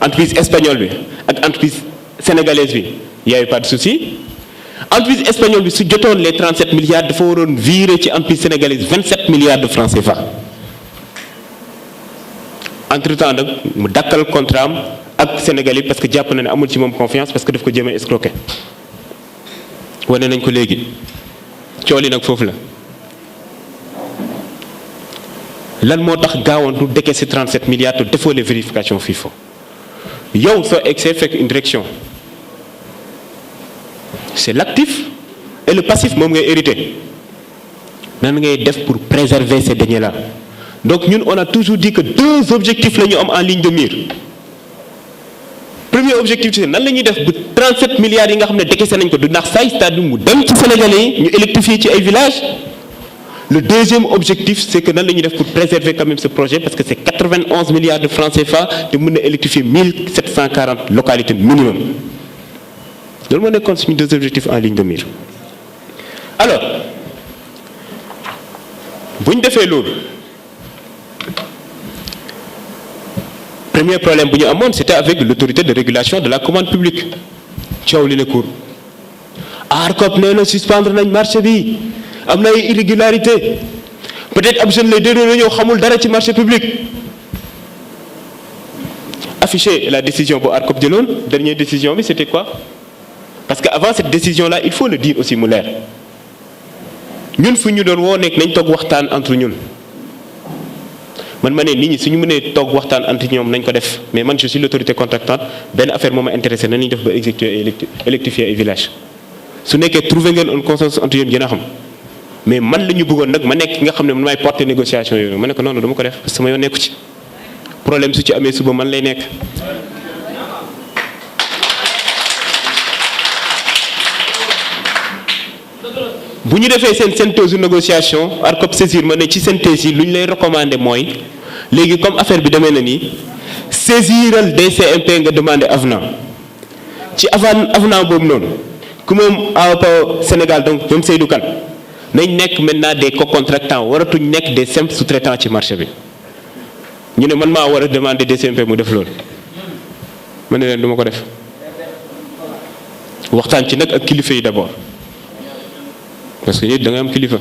entreprise espagnole bi ak entreprise sénégalaise bi y avait pas de souci entreprise espagnole bi su jotoon les 37 milliards dafa waroon virer ci entreprise sénégalaise 27 milliards de francs CFA entre temps nag mu dakkal contrat am ak Sénégal yi parce que jàpp na ne amul ci moom confiance parce que daf ko jéem a escroquer wane nañ ko léegi coow li nag foofu la lan moo tax gaawantu décaisser 37 milliards te defoo les vérifications FIFA yow soo egsee fekk une direction c'est l'actif et le passif moom ngay hérité nan ngay def pour préserver ces deniers là donc ñun on a toujours dit que deux objectifs la ñu am en ligne de mire premier objectif c'est nan la ñuy def bu 37 milliards yi nga xam ne décaissé nañ ko du nax saay c'est-à-dire mu dem ci Sénégalais yi ñu électrifier ci ay villages le deuxième objectif c'est que nan la ñuy def pour préserver quand même ce projet parce que c'est 91 milliards de francs CFA te mën na électrifier 1740 localités minimum loolu moo nekkoon suñu deux objectifs en ligne de mire alors bu ñu defee loolu premier problème bu ñu amoon c'était avec l'autorité de régulation de la commande publique coow li ne cour ARCOP nee na suspendre nañ marché bi am na ay irrégularité peut-être ab jeune lay déroulé ñëw xamul dara ci marché public afficher la décision bu ARCOP jëloon dernière décision bi c'était quoi parce que avant cette décision là il faut le dire aussi mu leer ñun fu ñu doon woo nekk nañ toog waxtaan entre ñun man ma ne nit ñi suñu mënee toog waxtaan entre ñoom nañ ko def mais man je suis l'autorité contractante benn affaire moo ma intéressé na ñuy def ba exécuter électrifier ay village su nekkee trouver ngeen un consensus entre yéen gën a xam mais man la ñu bëggoon nag ma nekk nga xam ne man maay porter négociation yooyu ma ne ko non dama ko def parce que sama yoon nekku ci problème su ci amee suba man lay nekk. bu ñu defee seen synthèse négociation ARCOP saisir ma ne ci synthèse yi lu ñu lay recommander mooy léegi comme affaire bi demee na nii saisiral DCMP nga demander avenant ci avenant boobu noonu ku moom AOPA Sénégal donc ñoom Seydou Kane nañ nekk maintenant des co-contractants waratuñ nekk des simples sous-traitants ci marché bi ñu ne man maa war a demander DCMP mu def loolu ma ne leen du ma ko def waxtaan ci nag ak kilifa yi d'abord. parce que da nga am kilifa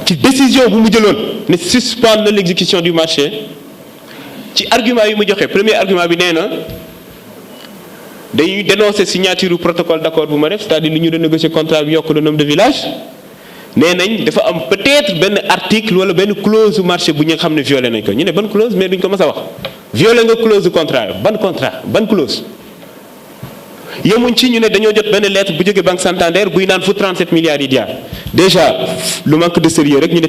ci décision bu mu jëloon ne suspendre l'exécution du marché ci argument yi mu joxe premier argument bi nee na dañuy dénoncer signature protocole d'accord bu ma def c'est-à-dire li ñu renégocier contrat bi yokk le nombre de villages nee nañ dafa am peut-être benn article wala benn clause du marché bu ñu xam ne violé nañ ko ñu ne ban clause mais duñ ko mës a wax violé nga clause du contrat ban clause yemuñ ci ñu ne dañoo jot benn lettre bu jógee Banque Santander buy naan fu 37 milliards yi jaar déjà lu manque de sérieux rek ñu ne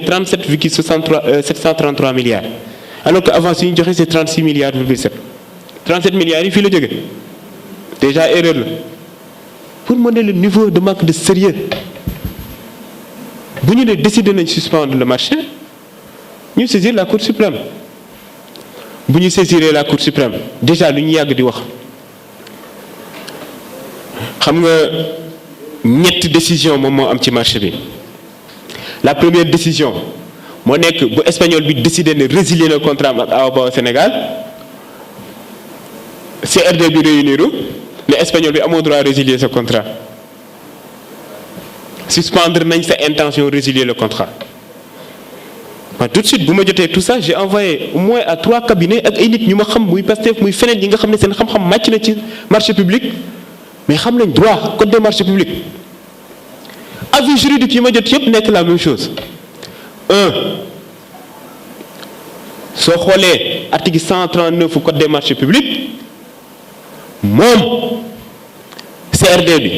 733 milliards alors que avant su ñu joxe c'est 36 milliards virgule 7 37 milliards yi fii la jóge déjà erreur la pour montrer le niveau de manque de sérieux bu ñu ne décider nañ suspendre le marché ñu saisir la Cour suprême bu ñu saisiree la Cour suprême déjà lu ñu yàgg di wax xam nga ñetti décision moom moo am ci marché bi la première décision moo nekk bu espagnol bi décider ne résilier le contrat ak AOPA Sénégal CRD bi réuniru ne espagnol bi amoo droit résilier ce contrat suspendre nañ sa intention résilier le contrat waaw tout de suite bu ma jotee tout ça j'ai envoyé au moins à 3 cabinets ak ay nit ñu ma xam muy Pastef muy feneen yi nga xam ne seen xam-xam màcc na ci marché public mais xam nañ droit code des marchés publics avis juridique yi ma jot yëpp nekk la même chose soo xoolee article 139 code des marchés publics moom CRD bi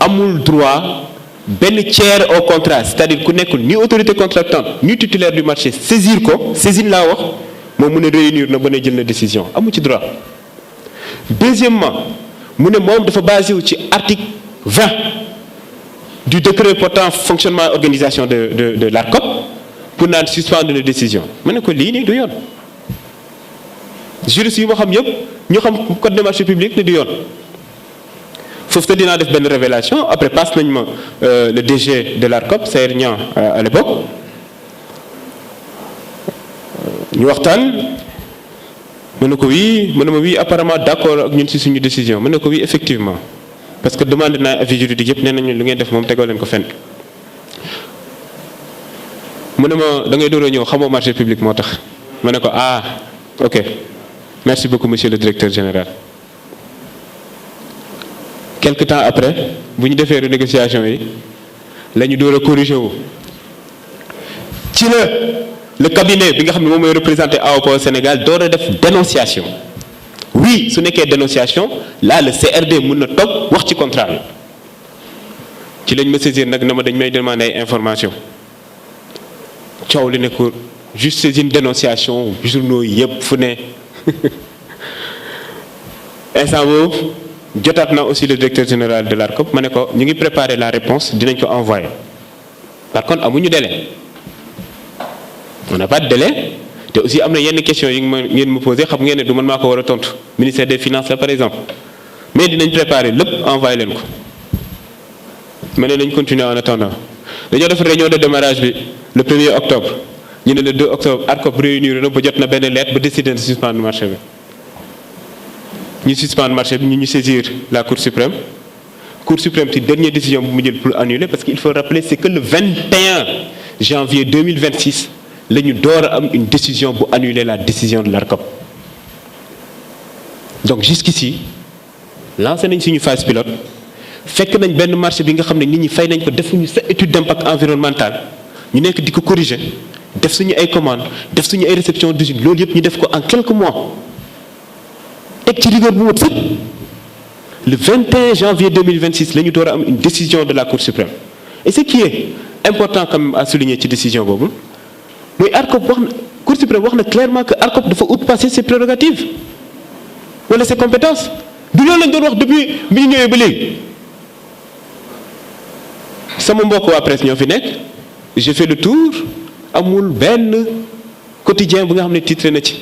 amul droit benn tiers au contrat c'est-à-dire ku nekkul ni autorité contractante ni titulaire du marché saisir ko saisine laa wax moom mën a réunir na ba ne jël na décision amu ci droit. deuxièmement mu ne moom dafa basé wu ci article 20 du décret portant fonctionnement organisation de l'ARCOP pour naan suspendre une décision ma ne ko lii nii du yoon juriste yi moo xam yëpp ñu xam code des marchés publics ne du yoon foofu te dinaa def benn révélation après passe nañ ma le DG de l'ARCOP Saër Niang à l'époque ñu waxtaan ma ne ko oui ma ne ma oui apparemment d'accord ak ñun ci suñu décision ma ne ko oui effectivement parce que demandé naa avis juridique yëpp nee nañu lu ngeen def moom tegoo leen ko fenn. mu ne ma da ngay door a ñëw xamoo marché public moo tax ma ne ko ah ok merci beaucoup monsieur le directeur général. Quelque temps après bu ñu defee renégociation yi la ñu door a corrigé wu ci le cabinet bi nga xam ne moom mooy représenté AOPA au Sénégal door a def dénonciation oui su nekkee dénonciation là le CRD mun na toog wax ci contrat bi ci lañ ma saisir nag na ma dañ may demander ay information coow li ne ko juste saisine dénonciation journaux yi yëpp fu ne instant boobu jotaat na aussi le directeur général de l'ARCOP ma ne ko ñu ngi préparer la réponse dinañ ko envoyer par contre amuñu délai on n'a pas de délai te aussi am na yenn questions yi ngeen ma posé xam ngeen ne du man maa ko war a tontu ministère des finances la par exemple mais dinañ préparer lépp envoyer leen ko ma ne nañ continuer en attendant dañoo def réunion de démarrage bi le 1er octobre ñu ne le 2 octobre ARCOP réunir na ba jot na benn lettre ba décider de suspendre marché bi. ñu suspendre marché bi ñu saisir la Cour suprême ci dernière décision bu mu jël pour annuler parce qu'il faut rappeler c'est que le 21 janvier 2026 la ñu door a am une décision bu annuler la décision de l'ARCOP. Donc jusqu'ici lancé nañ suñu phase pilote fekk nañ benn marché bi nga xam ne nit ñi fay nañ ko defuñu sa étude d'impact environnemental ñu nekk di ko corriger def suñu ay commandes def suñu ay réception d'usine loolu yëpp ñu def ko en quelques mois. teg ci rigueur bu mot sëkk le 21 janvier 2026 la ñu door a am une décision de la Cour suprême et ce qui est important quand même à souligner ci décision boobu mooy ARCOP wax na Cour suprême wax na clairement que ARCOP dafa outpasser ses prérogatives wala ses compétences du loolu lañ doon wax depuis bi ñu ñëwee ba léegi. sama mbokk waa presse ñoo fi nekk j'ai fait le tour amul benn quotidien bu nga xam ne titré na ci.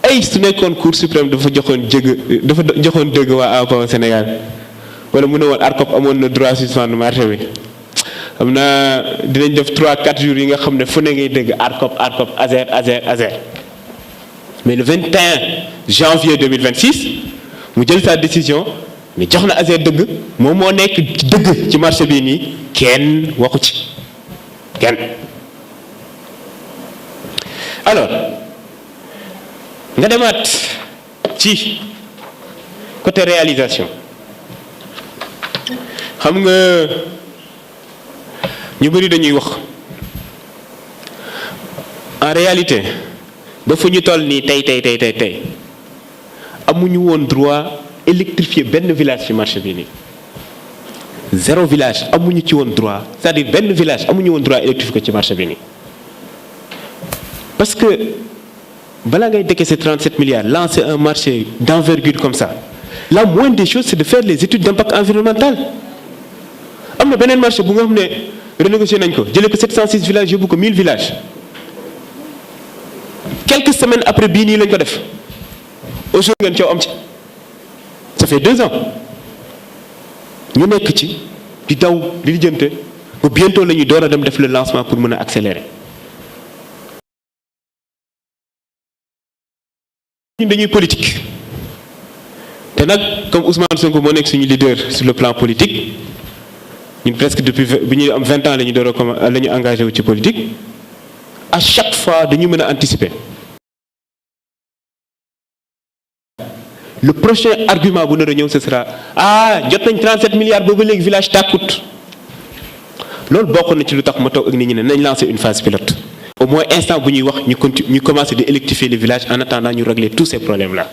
ay su nekkoon Cour suprême dafa joxoon dëgg waa AOPA Sénégal wala mu ne woon ARCOP amoon na droit suspendre marché bi xam naa dinañ def 3-4 jours yi nga xam ne fu ne ngay dégg ARCOP ASER mais le 21 janvier 2026 mu jël sa décision mais jox na ASER dëgg moom moo nekk dëgg ci marché bii nii kenn waxu ci kenn alors. nga demaat ci côté réalisation xam nga ñu bëri dañuy wax en réalité ba fu ñu toll nii tey amuñu woon droit électrifier benn village ci marché bi nii 0 village amuñu ci woon droit c'est-à-dire benn village amuñu woon droit électrifier ko ci marché bi nii parce que balaa ngay décaisser 37 milliards lancer un marché d'envergure comme ça la moindre des choses c'est de faire les études d'impact environnemental am na beneen marché bu nga xam ne renégocier nañ ko jëlee ko 706 villages yóbbu ko 1000 villages quelques semaines après bii nii lañ ko def aujourd'hui ngeen coow am ci ça fait 2 ans ñu nekk ci di daw di lijjante ba bientôt la ñuy door a dem def le lancement pour mën a accélérer. ñun dañuy politique te nag comme Ousmane Sonko moo nekk suñu leader sur le plan politique ñun presque depuis bi ñuy am 20 ans la ñu door a la ñu engagé wu ci politique à chaque fois dañu mën a anticiper. Le prochain argument bu nar a ñëw ce sera jot nañ 37 milliards boobu léegi village tàkkut loolu bokk na ci lu tax ma toog ak nit ñi ne nañ lancer une phase pilote. Au moins instant bu ñuy wax ñu commencer di électrifier les villages en attendant ñu régler tous ces problèmes là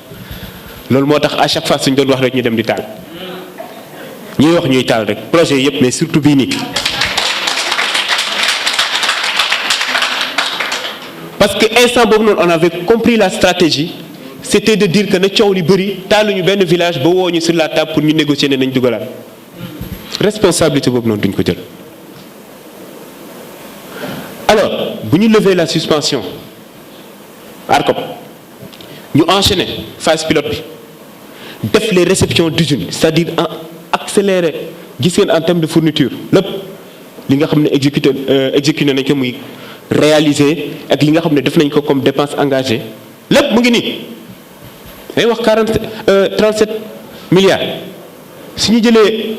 loolu moo tax à chaque fois suñ doon wax rek ñu dem di taal ñuy wax ñuy taal rek projet yëpp mais surtout bii nii. parce que instant boobu noonu on avait compris la stratégie c'était de dire que na coow li bëri taaluñu benn village ba woo ñu sur la table pour ñu négocier ne nañ dugalaat responsabilité boobu noonu duñ ko jël. alors bu ñu lever la suspension ARCOP ñu enchaîner phase pilote bi def les réceptions d'usine c'est-à-dire accélérer gis ngeen en termes de fourniture lépp li nga xam ne exécuté nañ ko muy réaliser ak li nga xam ne def nañ ko comme dépense engagée lépp mu ngi nii day wax 37 milliards su ñu jëlee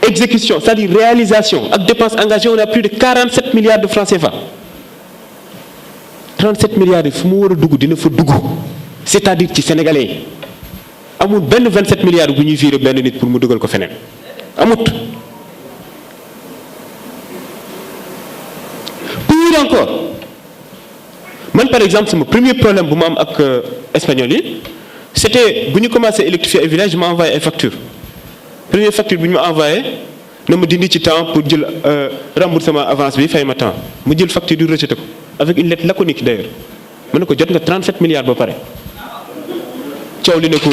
exécution c'est-à-dire réalisation ak dépenses engagées on a plus de 47 milliards de francs CFA 37 milliards yi fu mu war a dugg dina fa dugg c'est-à-dire ci sénégalais yi amul benn 27 milliards bu ñuy viré benn nit pour mu dugal ko feneen amut. pire encore man par exemple sama premier problème bu ma am ak espagnol yi c'était bu ñu commencé électrifier ay villages ma envoyé ay factures première facture bu ñu ma envoyé na ma dindi ci temps pour jël remboursement avance bi fay ma temps mu jël facture du rejeté ko avec une lettre laconique d'ailleurs ma ne ko jot nga 37 milliards ba pare coow li ne ko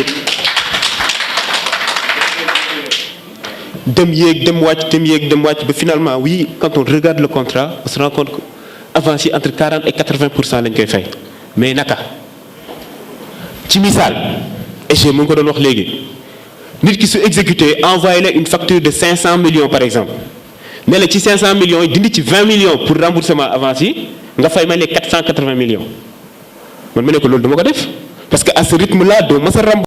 dem yéeg dem wàcc ba finalement oui quand on regarde le contrat on se rend compte que avance yi entre 40 et 80% lañ koy fay mais naka ci misaal EG mu ngi ko doon wax léegi nit ki su exécuté envoyé la une facture de 500 millions par exemple ne la ci 500 millions yi dindi ci 20 millions pour remboursement avance yi nga fay ma les 480 millions man ma ne ko loolu dama ko def parce que à ce rythme là doo mës a